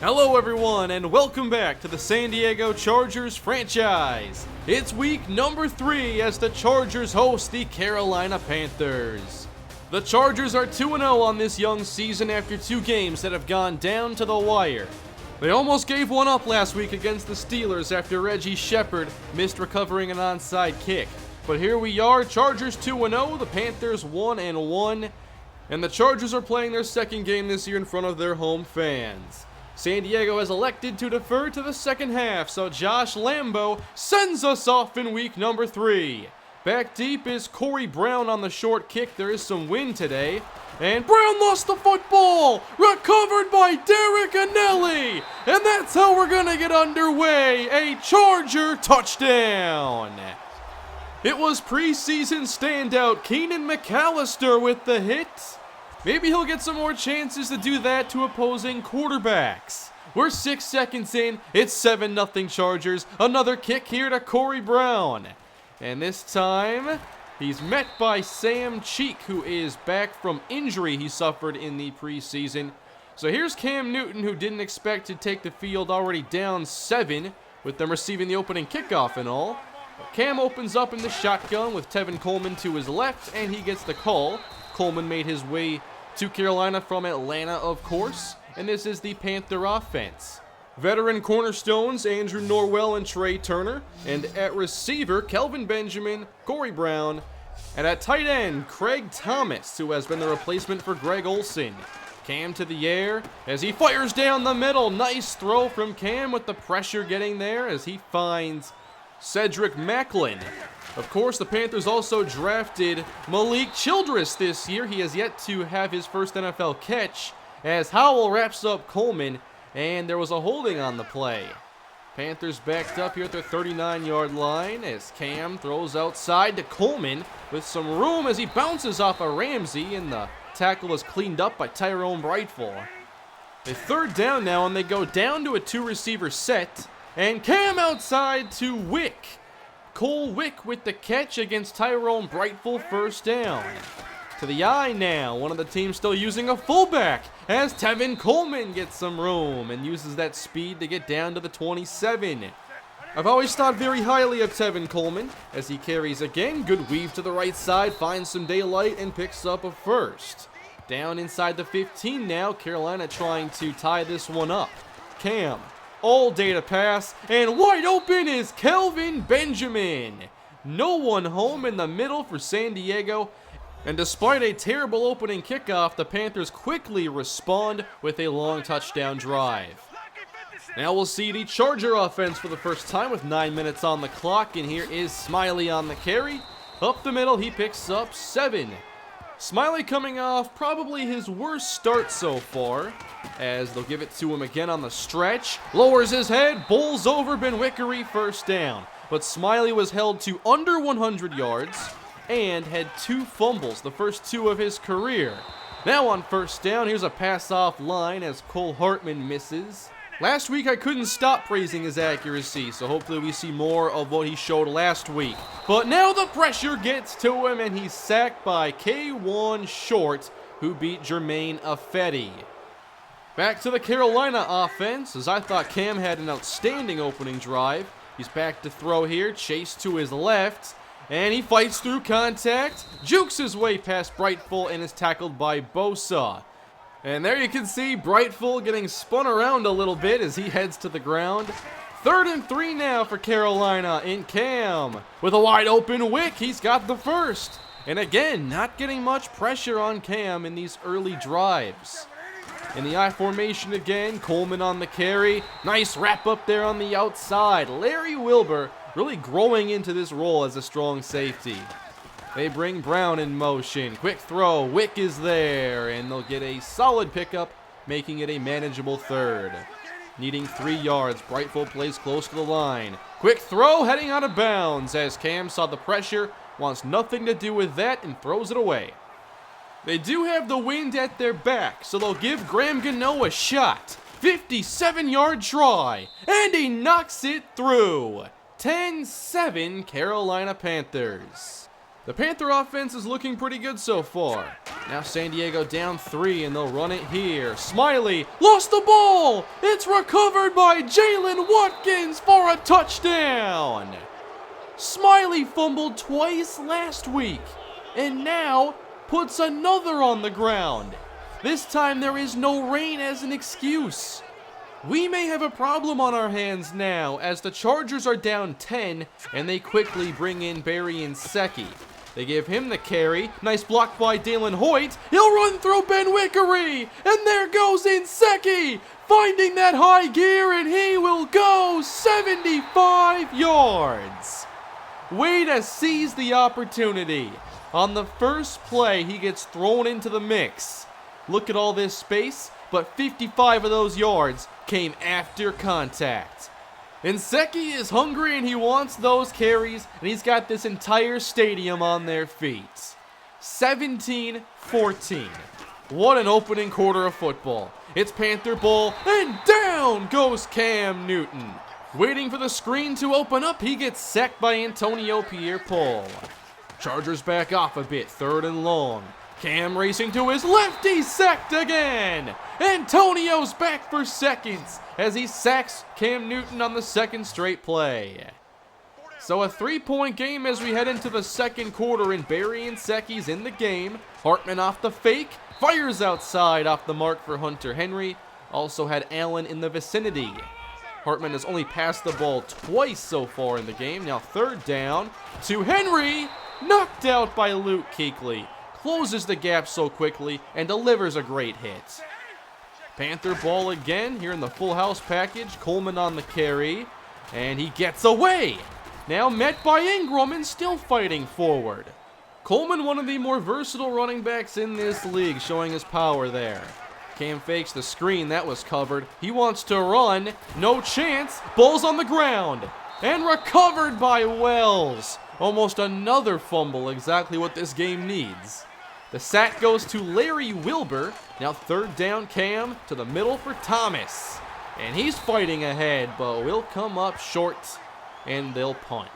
Hello everyone and welcome back to the San Diego Chargers franchise. It's week number 3 as the Chargers host the Carolina Panthers. The Chargers are 2-0 on this young season after 2 games that have gone down to the wire. They almost gave one up last week against the Steelers after Reggie Shepard missed recovering an onside kick. But here we are, Chargers 2-0, the Panthers 1-1, and the Chargers are playing their second game this year in front of their home fans. San Diego has elected to defer to the second half, so Josh Lambo sends us off in week number 3. Back deep is Corey Brown on the short kick. There is some wind today. And Brown lost the football! Recovered by Derek Anelli! And that's how we're gonna get underway! A Charger touchdown! It was preseason standout Keenan McAllister with the hit. Maybe he'll get some more chances to do that to opposing quarterbacks. We're 6 seconds in, it's 7-0 Chargers. Another kick here to Corey Brown. And this time, he's met by Sam Cheek, who is back from injury he suffered in the preseason. So here's Cam Newton, who didn't expect to take the field already down 7, with them receiving the opening kickoff and all. Cam opens up in the shotgun with Tevin Coleman to his left, and he gets the call. Coleman made his way to Carolina from Atlanta, of course, and this is the Panther offense. Veteran cornerstones Andrew Norwell and Trey Turner, and at receiver Kelvin Benjamin, Corey Brown, and at tight end Craig Thomas, who has been the replacement for Greg Olsen. Cam to the air as he fires down the middle. Nice throw from Cam with the pressure getting there as he finds Cedric Macklin. Of course, the Panthers also drafted Malik Childress this year. He has yet to have his first NFL catch as Howell wraps up Coleman, and there was a holding on the play. Panthers backed up here at their 39-yard line as Cam throws outside to Coleman with some room as he bounces off a Ramsey, and the tackle is cleaned up by Tyrone Brightful. A third down now, and they go down to a 2-receiver set, and Cam outside to Wick. Cole Wick with the catch against Tyrone Brightful, first down. To the eye now, one of the teams still using a fullback as Tevin Coleman gets some room and uses that speed to get down to the 27. I've always thought very highly of Tevin Coleman as he carries again. Good weave to the right side, finds some daylight and picks up a first. Down inside the 15 now, Carolina trying to tie this one up. Cam. All day to pass, and wide open is Kelvin Benjamin. No one home in the middle for San Diego, and despite a terrible opening kickoff, the Panthers quickly respond with a long touchdown drive. Now we'll see the Charger offense for the first time with 9 minutes on the clock, and here is Smiley on the carry. Up the middle, he picks up 7. Smiley coming off probably his worst start so far, as they'll give it to him again on the stretch. Lowers his head, bowls over Ben Wickery, first down. But Smiley was held to under 100 yards and had 2 fumbles, the first 2 of his career. Now on first down, here's a pass off line as Cole Hartman misses. Last week I couldn't stop praising his accuracy, so hopefully we see more of what he showed last week. But now the pressure gets to him and he's sacked by K1 Short, who beat Jermaine Affetti. Back to the Carolina offense, as I thought Cam had an outstanding opening drive. He's back to throw here, Chase to his left, and he fights through contact, jukes his way past Brightful and is tackled by Bosa. And there you can see Brightful getting spun around a little bit as he heads to the ground. 3rd and 3 now for Carolina in Cam. With a wide open Wick, he's got the first. And again, not getting much pressure on Cam in these early drives. In the I formation again, Coleman on the carry. Nice wrap up there on the outside. Larry Wilbur really growing into this role as a strong safety. They bring Brown in motion. Quick throw. Wick is there. And they'll get a solid pickup, making it a manageable 3rd. Needing 3 yards. Brightful plays close to the line. Quick throw heading out of bounds as Cam saw the pressure, wants nothing to do with that, and throws it away. They do have the wind at their back, so they'll give Graham Gano a shot. 57-yard try. And he knocks it through. 10-7 Carolina Panthers. The Panther offense is looking pretty good so far. Now San Diego down 3 and they'll run it here. Smiley lost the ball. It's recovered by Jalen Watkins for a touchdown. Smiley fumbled twice last week and now puts another on the ground. This time there is no rain as an excuse. We may have a problem on our hands now as the Chargers are down 10 and they quickly bring in Barry Nsekhe. They give him the carry. Nice block by Dalen Hoyt. He'll run through Ben Wickery. And there goes Nsekhe, finding that high gear, and he will go 75 yards. Way to seize the opportunity. On the first play, he gets thrown into the mix. Look at all this space, but 55 of those yards came after contact. Nsekhe is hungry and he wants those carries, and he's got this entire stadium on their feet. 17-14. What an opening quarter of football. It's Panther ball, and down goes Cam Newton. Waiting for the screen to open up, he gets sacked by Antonio Pierre-Paul. Chargers back off a bit, 3rd and long. Cam racing to his left, he's sacked again. Antonio's back for seconds as he sacks Cam Newton on the second straight play. So a 3-point game as we head into the second quarter, and Barry Nsekhe's in the game. Hartman off the fake, fires outside off the mark for Hunter Henry. Also had Allen in the vicinity. Hartman has only passed the ball twice so far in the game. Now 3rd down to Henry, knocked out by Luke Kuechly. Closes the gap so quickly and delivers a great hit. Panther ball again here in the full house package. Coleman on the carry, and he gets away. Now met by Ingram and still fighting forward. Coleman, one of the more versatile running backs in this league, showing his power there. Cam fakes the screen, that was covered. He wants to run, no chance. Ball's on the ground and recovered by Wells. Almost another fumble, exactly what this game needs. The sack goes to Larry Wilbur. Now 3rd down, Cam to the middle for Thomas. And he's fighting ahead, but will come up short, and they'll punt.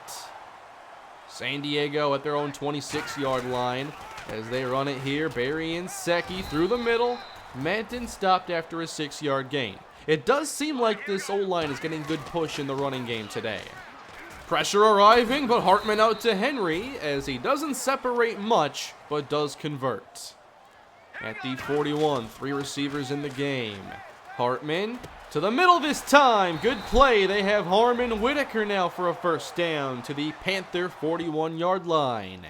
San Diego at their own 26-yard line as they run it here. Barry Nsekhe through the middle. Madden stopped after a 6-yard gain. It does seem like this O-line is getting good push in the running game today. Pressure arriving, but Hartman out to Henry as he doesn't separate much, but does convert. At the 41, 3 receivers in the game. Hartman to the middle this time. Good play. They have Harmon Whitaker now for a 1st down to the Panther 41-yard line.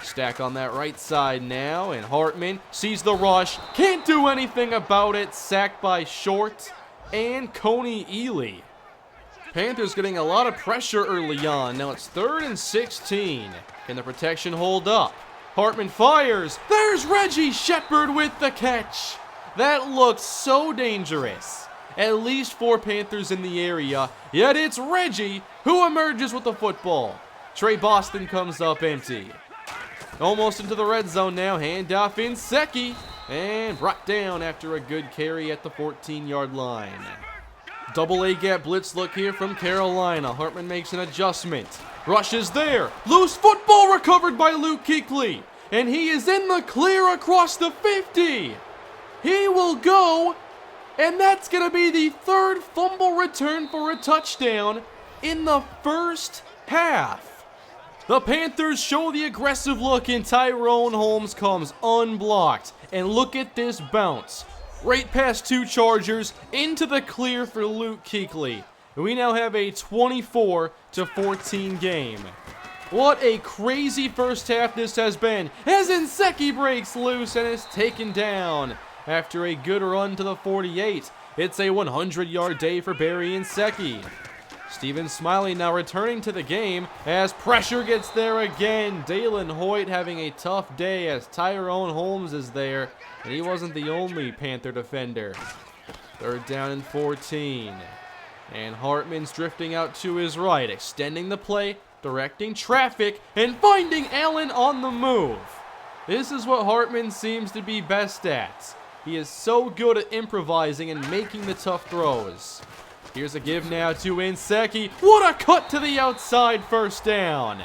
Stack on that right side now, and Hartman sees the rush. Can't do anything about it. Sacked by Short and Coney Ely. Panthers getting a lot of pressure early on. Now it's 3rd and 16. Can the protection hold up? Hartman fires. There's Reggie Shepard with the catch. That looks so dangerous. At least 4 Panthers in the area, yet it's Reggie who emerges with the football. Trey Boston comes up empty. Almost into the red zone now. Handoff Nsekhe, and brought down after a good carry at the 14-yard line. Double A gap blitz look here from Carolina. Hartman makes an adjustment. Rush is there. Loose football recovered by Luke Kuechly. And he is in the clear across the 50. He will go, and that's going to be the 3rd fumble return for a touchdown in the first half. The Panthers show the aggressive look, and Tyrone Holmes comes unblocked. And look at this bounce. Right past 2 Chargers, into the clear for Luke Kuechly. We now have a 24-14 game. What a crazy first half this has been, as Nsekhe breaks loose and is taken down after a good run to the 48. It's a 100-yard day for Barry Nsekhe. Steven Smiley now returning to the game as pressure gets there again. Dalen Hoyt having a tough day as Tyrone Holmes is there, and he wasn't the only Panther defender. 3rd down and 14. And Hartman's drifting out to his right, extending the play, directing traffic, and finding Allen on the move. This is what Hartman seems to be best at. He is so good at improvising and making the tough throws. Here's a give now to Nsekhe. What a cut to the outside, 1st down.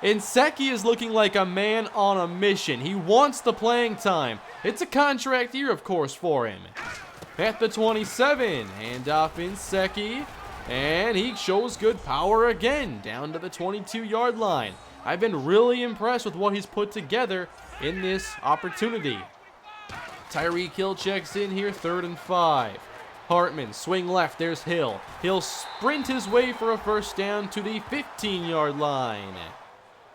Inseki is looking like a man on a mission. He wants the playing time. It's a contract year, of course, for him. At the 27, handoff Inseki, and he shows good power again, down to the 22-yard line. I've been really impressed with what he's put together in this opportunity. Tyreek Hill checks in here, 3rd and 5. Hartman, swing left, there's Hill. He'll sprint his way for a first down to the 15-yard line.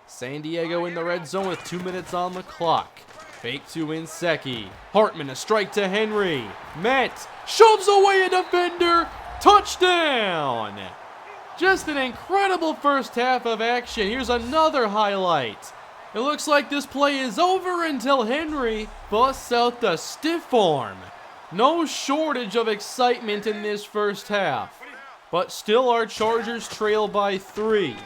San Diego in the red zone with 2 minutes on the clock. Fake to Inseki. Hartman, a strike to Henry. Met shoves away a defender. Touchdown! Just an incredible first half of action. Here's another highlight. It looks like this play is over until Henry busts out the stiff arm. No shortage of excitement in this first half. But still our Chargers trail by 3.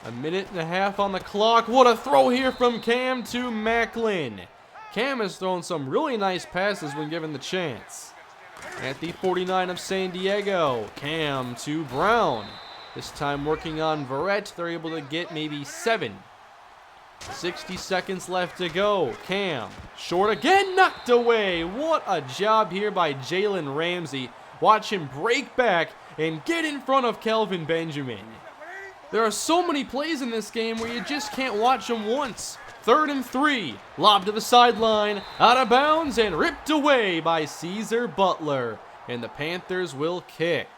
A minute and a half on the clock. What a throw here from Cam to Macklin. Cam has thrown some really nice passes when given the chance. At the 49 of San Diego, Cam to Brown. This time working on Verrett, they're able to get maybe 7. 60 seconds left to go. Cam, short again, knocked away. What a job here by Jalen Ramsey. Watch him break back and get in front of Kelvin Benjamin. There are so many plays in this game where you just can't watch them once. 3rd and 3, lob to the sideline, out of bounds and ripped away by Caesar Butler. And the Panthers will kick.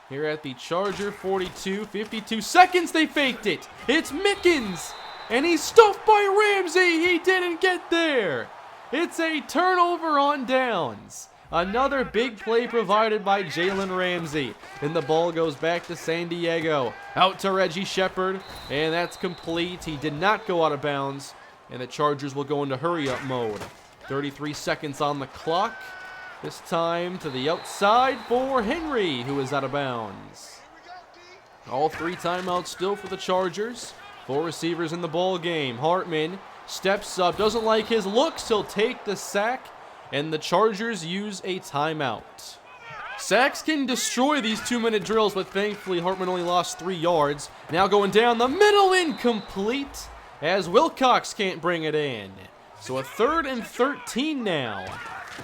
Here at the Charger 42, 52 seconds, they faked it. It's Mickens, and he's stuffed by Ramsey. He didn't get there. It's a turnover on downs. Another big play provided by Jalen Ramsey. And the ball goes back to San Diego. Out to Reggie Shepard. And that's complete. He did not go out of bounds. And the Chargers will go into hurry-up mode. 33 seconds on the clock. This time to the outside for Henry, who is out of bounds. All 3 timeouts still for the Chargers. 4 receivers in the ball game. Hartman steps up. Doesn't like his looks. He'll take the sack. And the Chargers use a timeout. Sacks can destroy these 2-minute drills, but thankfully Hartman only lost 3 yards. Now going down the middle, incomplete, as Wilcox can't bring it in. So a 3rd and 13 now.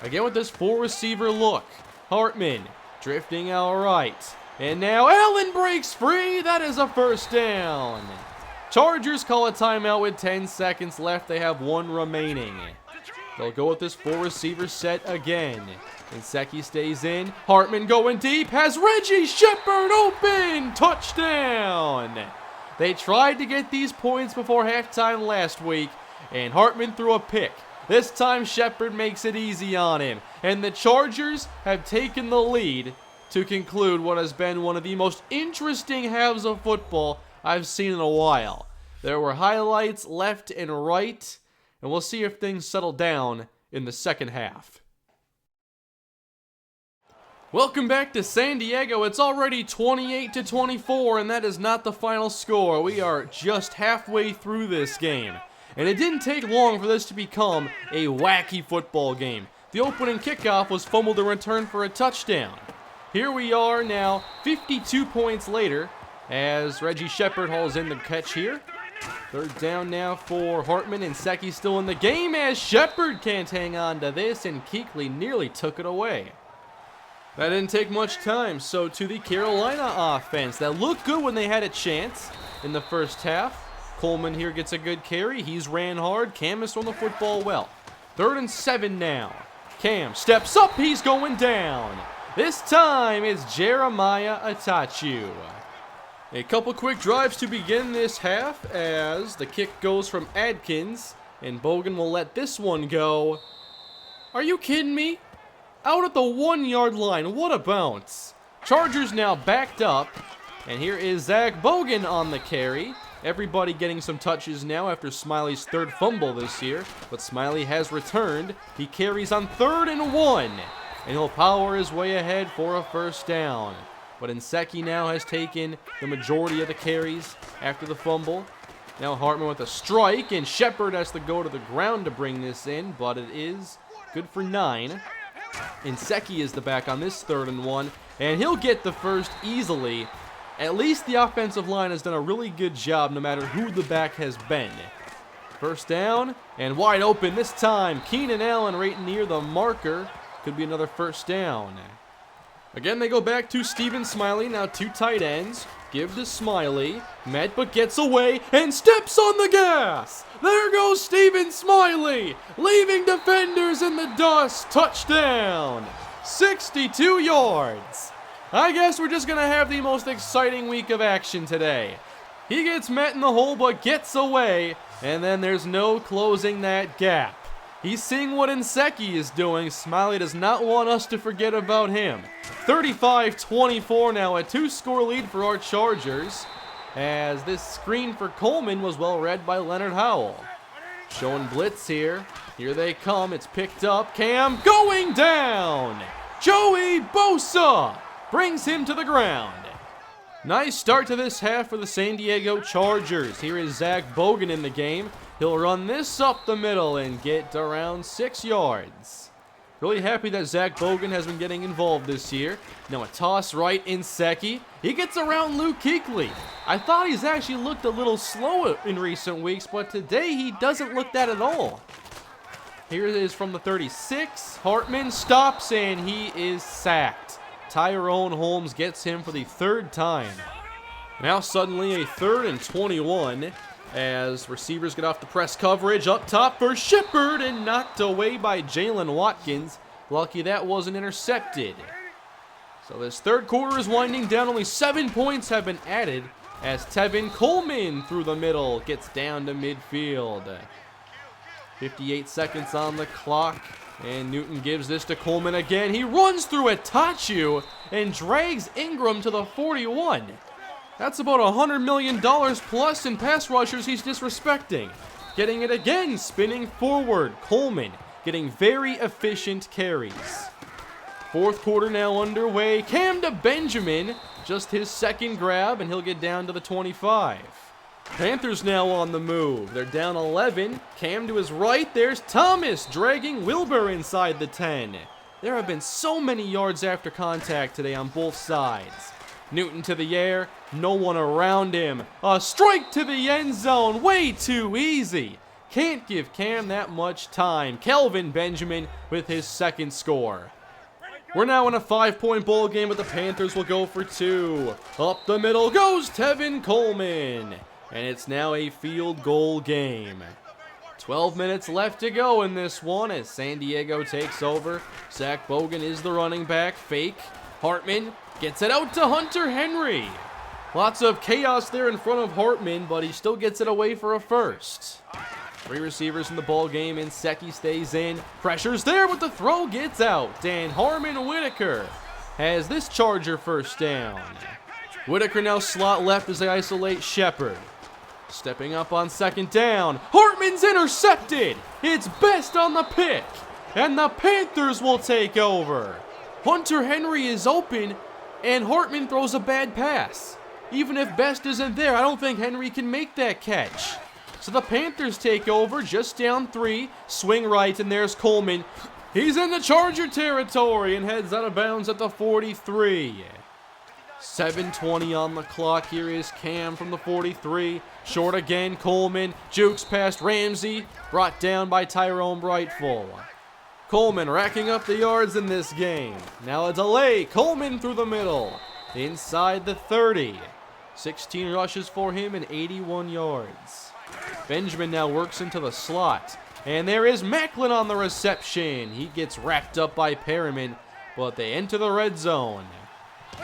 Again with this 4-receiver look. Hartman drifting out right. And now Allen breaks free. That is a first down. Chargers call a timeout with 10 seconds left. They have 1 remaining. They'll go with this 4-receiver set again. Inseki stays in. Hartman going deep. Has Reggie Shepard open. Touchdown. They tried to get these points before halftime last week, and Hartman threw a pick. This time Shepard makes it easy on him. And the Chargers have taken the lead to conclude what has been one of the most interesting halves of football I've seen in a while. There were highlights left and right. And we'll see if things settle down in the second half. Welcome back to San Diego. It's already 28-24, and that is not the final score. We are just halfway through this game. And it didn't take long for this to become a wacky football game. The opening kickoff was fumbled and returned for a touchdown. Here we are now, 52 points later, as Reggie Shepard hauls in the catch here. 3rd down now for Hartman, and Inseki still in the game as Shepard can't hang on to this, and Kuechly nearly took it away. That didn't take much time, so to the Carolina offense that looked good when they had a chance in the first half. Coleman here gets a good carry. He's ran hard. Cam has thrown the football well. 3rd and 7 now. Cam steps up. He's going down. This time it's Jeremiah Atachu. A couple quick drives to begin this half as the kick goes from Adkins, and Bogan will let this one go. Are you kidding me? Out at the 1-yard line. What a bounce. Chargers now backed up, and here is Zach Bogan on the carry. Everybody getting some touches now after Smiley's 3rd fumble this year, but Smiley has returned. He carries on 3rd and 1, and he'll power his way ahead for a first down. But Inseki now has taken the majority of the carries after the fumble. Now Hartman with a strike, and Shepard has to go to the ground to bring this in, but it is good for 9. Inseki is the back on this 3rd and 1, and he'll get the first easily At least the offensive line has done a really good job no matter who the back has been. First down, and wide open this time. Keenan Allen right near the marker. Could be another first down. Again, they go back to Stephen Smiley, now two tight ends. Give to Smiley. Met but gets away and steps on the gas. There goes Stephen Smiley, leaving defenders in the dust. Touchdown. 62 yards. I guess we're just going to have the most exciting week of action today. He gets met in the hole but gets away, and then there's no closing that gap. He's seeing what Nsekhe is doing. Smiley does not want us to forget about him. 35-24 now, a two-score lead for our Chargers, as this screen for Coleman was well read by Leonard Howell. Showing blitz here. Here they come. It's picked up. Cam going down. Joey Bosa brings him to the ground. Nice start to this half for the San Diego Chargers. Here is Zach Bogan in the game. He'll run this up the middle and get around 6 yards. Really happy that Zach Bogan has been getting involved this year. Now a toss right in Nsekhe. He gets around Luke Kuechly. I thought he's actually looked a little slow in recent weeks, but today he doesn't look that at all. Here it is from the 36. Hartman stops and he is sacked. Tyrone Holmes gets him for the third time. Now suddenly a 3rd and 21 as receivers get off the press coverage. Up top for Shepard and knocked away by Jalen Watkins. Lucky that wasn't intercepted. So this third quarter is winding down. Only 7 points have been added as Tevin Coleman through the middle gets down to midfield. 58 seconds on the clock. And Newton gives this to Coleman again. He runs through Itachu and drags Ingram to the 41. That's about $100 million plus in pass rushers he's disrespecting. Getting it again, spinning forward. Coleman getting very efficient carries. Fourth quarter now underway. Cam to Benjamin. Just his second grab, and he'll get down to the 25. Panthers now on the move. They're down 11. Cam to his right. There's Thomas dragging Wilbur inside the 10. There have been so many yards after contact today on both sides. Newton to the air. No one around him. A strike to the end zone. Way too easy. Can't give Cam that much time. Kelvin Benjamin with his second score. We're now in a 5-point ball game, but the Panthers will go for 2. Up the middle goes Tevin Coleman. And it's now a field goal game. 12 minutes left to go in this one as San Diego takes over. Zach Bogan is the running back. Fake. Hartman gets it out to Hunter Henry. Lots of chaos there in front of Hartman, but he still gets it away for a first. 3 receivers in the ball game. Nsekhe stays in. Pressure's there, but the throw gets out. And Harmon Whitaker has this Charger first down. Whitaker now slot left as they isolate Shepard. Stepping up on second down. Hartman's intercepted. It's Best on the pick. And the Panthers will take over. Hunter Henry is open, and Hartman throws a bad pass. Even if Best isn't there, I don't think Henry can make that catch. So the Panthers take over, just down 3. Swing right, and there's Coleman. He's in the Charger territory and heads out of bounds at the 43. 7:20 on the clock. Here is Cam from the 43. Short again, Coleman. Jukes past Ramsey. Brought down by Tyrone Brightful. Coleman racking up the yards in this game. Now a delay. Coleman through the middle. Inside the 30. 16 rushes for him and 81 yards. Benjamin now works into the slot. And there is Macklin on the reception. He gets wrapped up by Perriman, but they enter the red zone.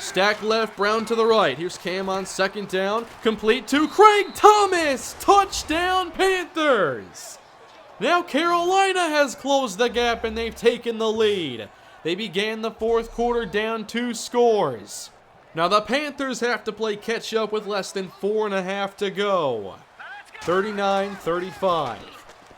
Stack left, Brown to the right. Here's Cam on second down. Complete to Craig Thomas. Touchdown, Panthers. Now Carolina has closed the gap and they've taken the lead. They began the fourth quarter down 2 scores. Now the Panthers have to play catch up with less than 4.5 to go. 39-35.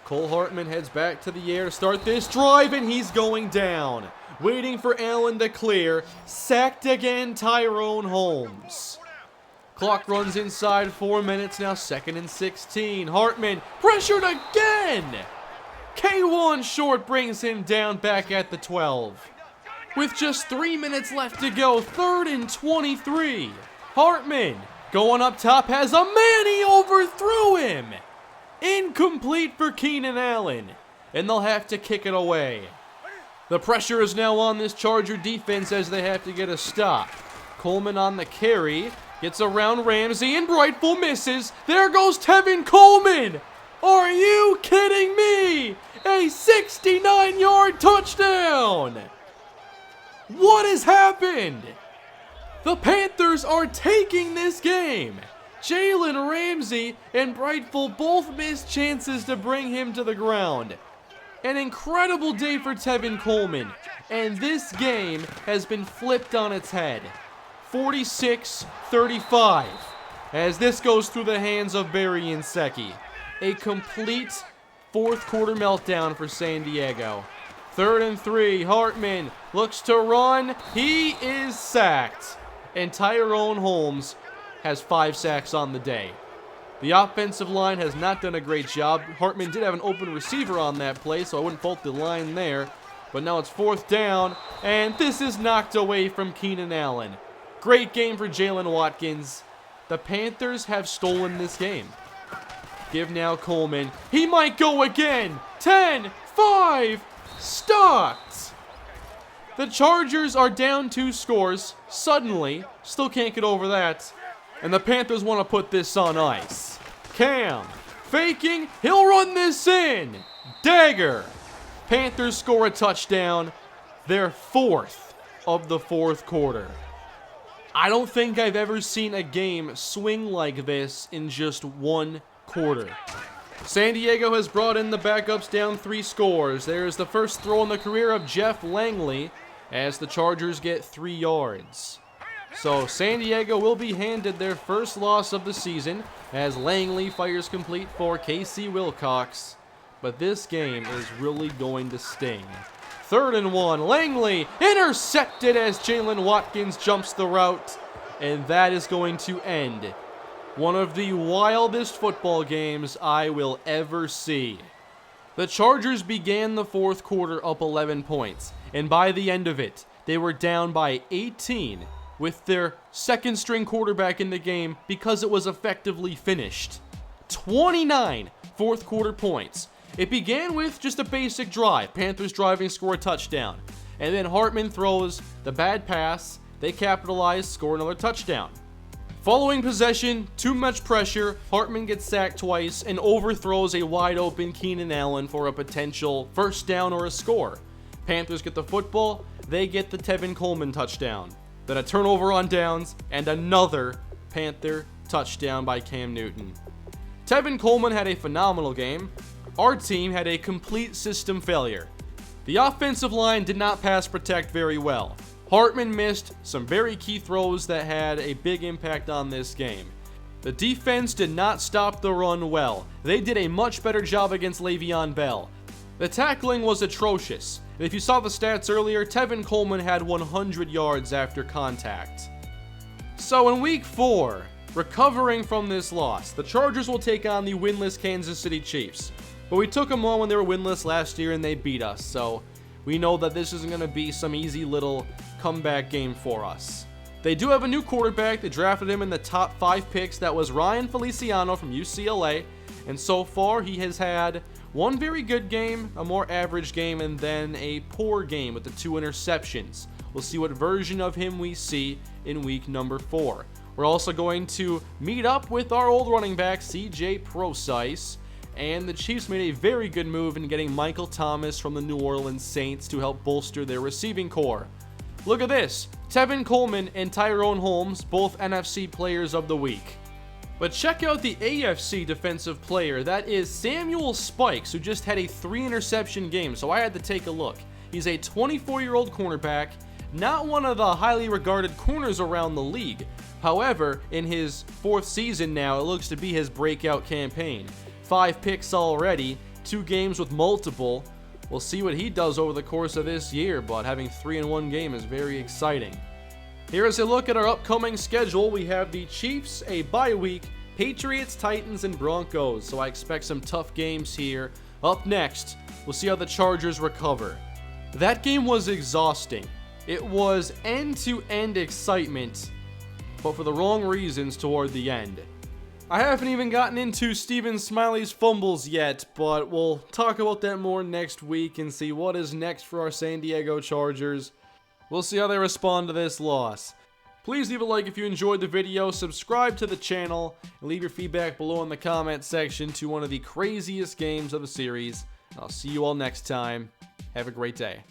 Cole Hartman heads back to the air to start this drive, and he's going down. Waiting for Allen to clear. Sacked again, Tyrone Holmes. Clock runs inside 4 minutes, now 2nd and 16. Hartman pressured again. K1 short brings him down back at the 12. With just 3 minutes left to go, 3rd and 23. Hartman going up top, has a man, he overthrew him. Incomplete for Keenan Allen, and they'll have to kick it away. The pressure is now on this Charger defense as they have to get a stop. Coleman on the carry, gets around Ramsey, and Brightful misses. There goes Tevin Coleman. Are you kidding me? A 69-yard touchdown. What has happened? The Panthers are taking this game. Jalen Ramsey and Brightful both missed chances to bring him to the ground. An incredible day for Tevin Coleman, and this game has been flipped on its head. 46-35, as this goes through the hands of Barry Nsekhe. A complete fourth quarter meltdown for San Diego. 3rd and 3, Hartman looks to run, he is sacked. And Tyrone Holmes has 5 sacks on the day. The offensive line has not done a great job. Hartman did have an open receiver on that play, so I wouldn't fault the line there. But now it's 4th down, and this is knocked away from Keenan Allen. Great game for Jalen Watkins. The Panthers have stolen this game. Give now Coleman. He might go again. 10, 5, stopped. The Chargers are down 2 scores. Suddenly, still can't get over that. And the Panthers want to put this on ice. Cam, faking, he'll run this in. Dagger. Panthers score a touchdown. Their 4th of the 4th quarter. I don't think I've ever seen a game swing like this in just 1 quarter. San Diego has brought in the backups down 3 scores. There's the first throw in the career of Jeff Langley as the Chargers get 3 yards. So San Diego will be handed their first loss of the season as Langley fires complete for Casey Wilcox. But this game is really going to sting. 3rd and 1, Langley intercepted as Jalen Watkins jumps the route. And that is going to end one of the wildest football games I will ever see. The Chargers began the 4th quarter up 11 points. And by the end of it, they were down by 18 with their 2nd string quarterback in the game because it was effectively finished. 29 4th quarter points. It began with just a basic drive. Panthers driving, score a touchdown. And then Hartman throws the bad pass. They capitalize, score another touchdown. Following possession, too much pressure. Hartman gets sacked twice and overthrows a wide open Keenan Allen for a potential 1st down or a score. Panthers get the football. They get the Tevin Coleman touchdown. Then a turnover on downs, and another Panther touchdown by Cam Newton. Tevin Coleman had a phenomenal game. Our team had a complete system failure. The offensive line did not pass protect very well. Hartman missed some very key throws that had a big impact on this game. The defense did not stop the run well. They did a much better job against Le'Veon Bell. The tackling was atrocious. And if you saw the stats earlier, Tevin Coleman had 100 yards after contact. So in week 4, recovering from this loss, the Chargers will take on the winless Kansas City Chiefs. But we took them on when they were winless last year and they beat us, so we know that this isn't going to be some easy little comeback game for us. They do have a new quarterback. They drafted him in the top 5 picks. That was Ryan Feliciano from UCLA. And so far, he has had one very good game, a more average game, and then a poor game with the 2 interceptions. We'll see what version of him we see in week number 4. We're also going to meet up with our old running back, CJ Prosise. And the Chiefs made a very good move in getting Michael Thomas from the New Orleans Saints to help bolster their receiving core. Look at this. Tevin Coleman and Tyrone Holmes, both NFC Players of the Week. But check out the AFC Defensive Player. That is Samuel Spikes, who just had a 3-interception game, so I had to take a look. He's a 24-year-old cornerback, not one of the highly regarded corners around the league. However, in his 4th season now, it looks to be his breakout campaign. 5 picks already, 2 games with multiple. We'll see what he does over the course of this year, but having 3 in 1 game is very exciting. Here is a look at our upcoming schedule. We have the Chiefs, a bye week, Patriots, Titans, and Broncos, so I expect some tough games here. Up next, we'll see how the Chargers recover. That game was exhausting. It was end-to-end excitement, but for the wrong reasons toward the end. I haven't even gotten into Steven Smiley's fumbles yet, but we'll talk about that more next week and see what is next for our San Diego Chargers. We'll see how they respond to this loss. Please leave a like if you enjoyed the video, subscribe to the channel, and leave your feedback below in the comment section to one of the craziest games of the series. I'll see you all next time. Have a great day.